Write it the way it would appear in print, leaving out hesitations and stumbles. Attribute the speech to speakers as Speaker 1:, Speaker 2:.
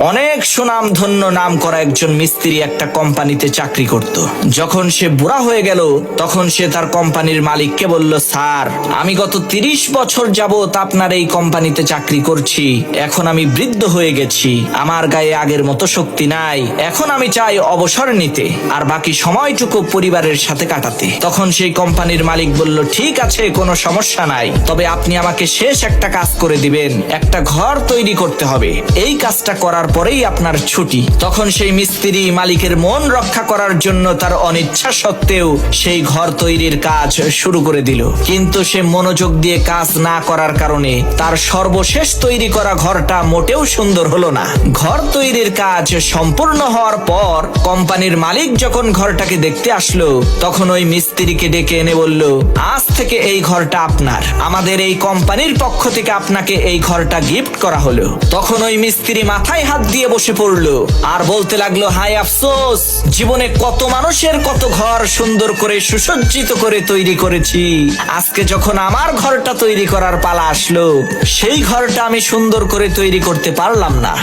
Speaker 1: অনেক সুনামধন্য নাম করা একজন মিস্ত্রি একটা কোম্পানিতে চাকরি করত। যখন সে বুড়া হয়ে গেল তখন সে তার কোম্পানির মালিককে বলল, স্যার, আমি গত 30 বছর যাবত আপনার এই কোম্পানিতে চাকরি করছি। এখন আমি বৃদ্ধ হয়ে গেছি, আমার গায়ে আগের মতো শক্তি নাই। এখন আমি চাই অবসর নিতে আর বাকি সময়টুকু পরিবারের সাথে কাটাতে। তখন সেই কোম্পানির মালিক বলল, ঠিক আছে, কোনো সমস্যা নাই, তবে আপনি আমাকে শেষ একটা কাজ করে দিবেন। একটা ঘর তৈরি করতে হবে, এই কাজটা করার পরেই আপনার ছুটি। তখন সেই মিস্ত্রি মালিকের মন রক্ষা করার জন্য তার অনিচ্ছা সত্ত্বেও সেই ঘর তৈরির কাজ শুরু করে দিল। কিন্তু সে মনোযোগ দিয়ে কাজ না করার কারণে তার সর্বশেষ তৈরি করা ঘরটা মোটেও সুন্দর হলো না। ঘর তৈরির কাজ সম্পূর্ণ হওয়ার পর কোম্পানির মালিক যখন ঘরটাকে দেখতে আসলো তখন ওই মিস্ত্রিকে ডেকে এনে বলল, আজ থেকে এই ঘরটা আপনার, আমাদের এই কোম্পানির পক্ষ থেকে আপনাকে এই ঘরটা গিফট করা হলো। তখন ওই মিস্ত্রি মাথায় হাত দিয়ে বসে পড়লো আর বলতে লাগলো, হায় আফসোস, জীবনে কত মানুষের কত ঘর সুন্দর করে সুসজ্জিত করে তৈরি করেছি, আজকে যখন আমার ঘরটা তৈরি করার পালা আসলো সেই ঘরটা আমি সুন্দর করে তৈরি করতে পারলাম না।